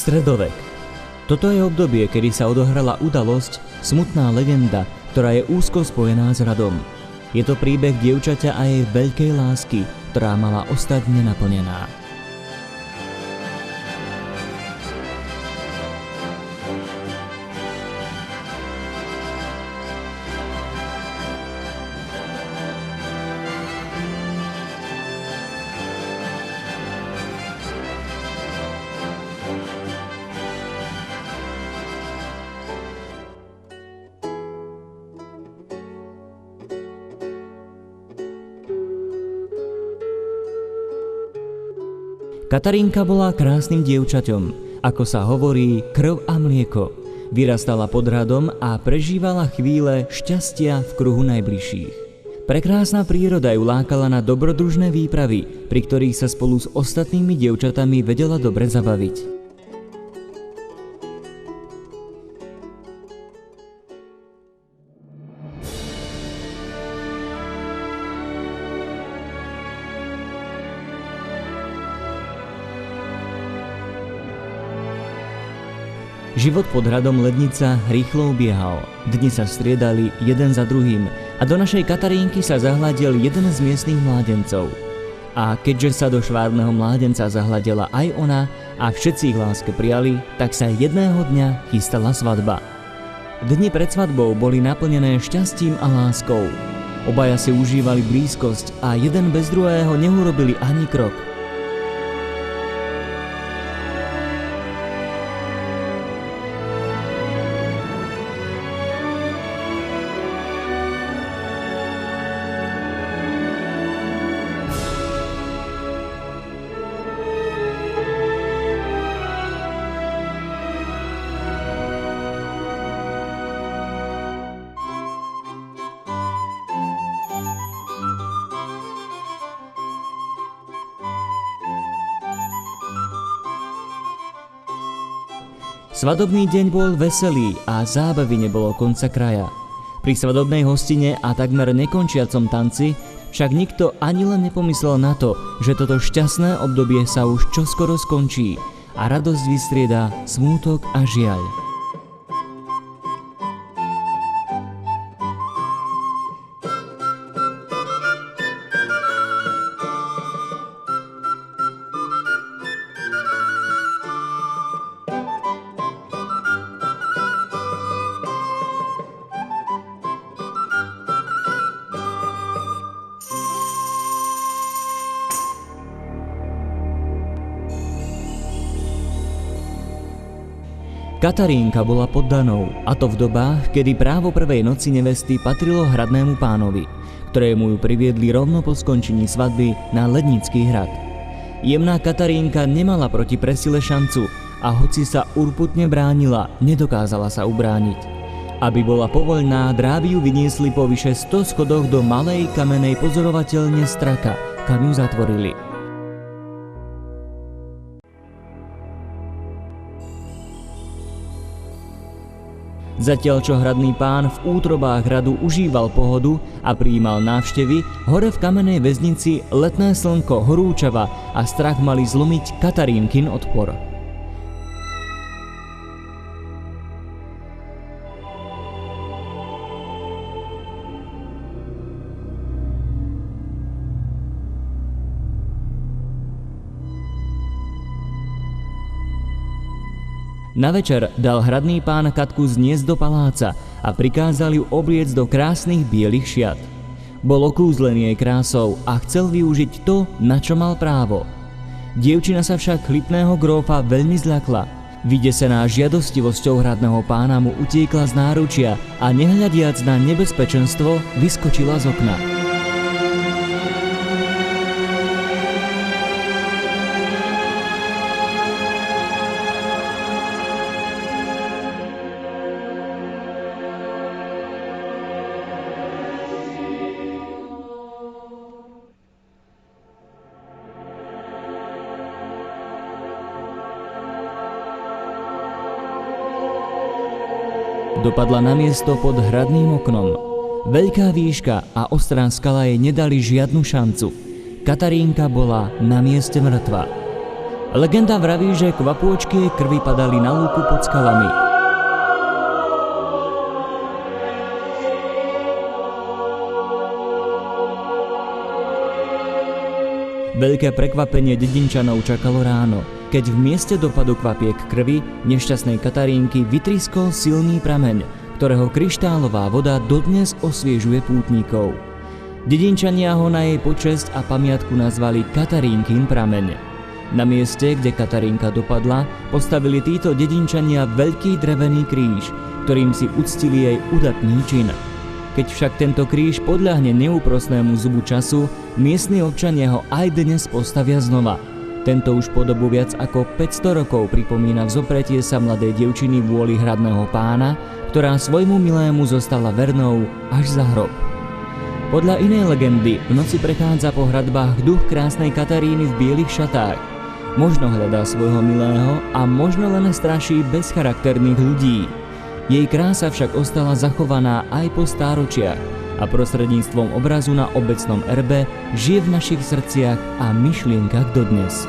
Stredovek. Toto je obdobie, kedy sa odohrala udalosť, smutná legenda, ktorá je úzko spojená s hradom. Je to príbeh dievčaťa a jej veľkej lásky, ktorá mala ostať nenaplnená. Katarínka bola krásnym dievčaťom, ako sa hovorí, krv a mlieko. Vyrastala pod hradom a prežívala chvíle šťastia v kruhu najbližších. Prekrásna príroda ju lákala na dobrodružné výpravy, pri ktorých sa spolu s ostatnými dievčatami vedela dobre zabaviť. Život pod hradom Lednica rýchlo ubiehal. Dni sa striedali jeden za druhým a do našej Katarínky sa zahľadil jeden z miestnych mládencov. A keďže sa do švárneho mládenca zahľadila aj ona a všetci ich láske prijali, tak sa jedného dňa chystala svadba. Dni pred svadbou boli naplnené šťastím a láskou. Obaja si užívali blízkosť a jeden bez druhého neurobili ani krok. Svadobný deň bol veselý a zábavy nebolo konca kraja. Pri svadobnej hostine a takmer nekončiacom tanci však nikto ani len nepomyslel na to, že toto šťastné obdobie sa už čoskoro skončí a radosť vystrieda smútok a žiaľ. Katarínka bola poddanou, a to v dobách, kedy právo prvej noci nevesty patrilo hradnému pánovi, ktorému ju priviedli rovno po skončení svadby na Lednický hrad. Jemná Katarínka nemala proti presile šancu a hoci sa urputne bránila, nedokázala sa ubrániť. Aby bola povoľná, dráby ju vyniesli po vyše 100 schodoch do malej kamenej pozorovateľne Straka, kam ju zatvorili. Zatiaľ čo hradný pán v útrobách hradu užíval pohodu a prijímal návštevy, hore v kamennej väznici letné slnko horúčava a strach mali zlomiť Katarínkin odpor. Na večer dal hradný pán Katku zniesť do paláca a prikázal ju obliecť do krásnych bielých šiat. Bol okúzlený jej krásou a chcel využiť to, na čo mal právo. Dievčina sa však chlipného grófa veľmi zľakla. Vydesená žiadostivosťou hradného pána mu utiekla z náručia a nehľadiac na nebezpečenstvo, vyskočila z okna. Dopadla na miesto pod hradným oknom. Veľká výška a ostrá skala jej nedali žiadnu šancu. Katarínka bola na mieste mŕtva. Legenda vraví, že kvapôčky jej krvi padali na lúku pod skalami. Veľké prekvapenie dedinčanov čakalo ráno, keď v mieste dopadu kvapiek krvi nešťastnej Katarínky vytriskol silný prameň, ktorého kryštálová voda dodnes osviežuje pútnikov. Dedinčania ho na jej počesť a pamiatku nazvali Katarínkin prameň. Na mieste, kde Katarínka dopadla, postavili títo dedinčania veľký drevený kríž, ktorým si uctili jej udatný čin. Keď však tento kríž podľahne neúprosnému zubu času, miestni občania ho aj dnes postavia znova. Tento už po dobu viac ako 500 rokov pripomína vzopretie sa mladej dievčiny vôli hradného pána, ktorá svojmu milému zostala vernou až za hrob. Podľa inej legendy v noci prechádza po hradbách duch krásnej Kataríny v bielých šatách. Možno hľadá svojho milého a možno len straší bezcharakterných ľudí. Jej krása však ostala zachovaná aj po stáročiach a prostredníctvom obrazu na obecnom erbe žije v našich srdciach a myšlienkach dodnes.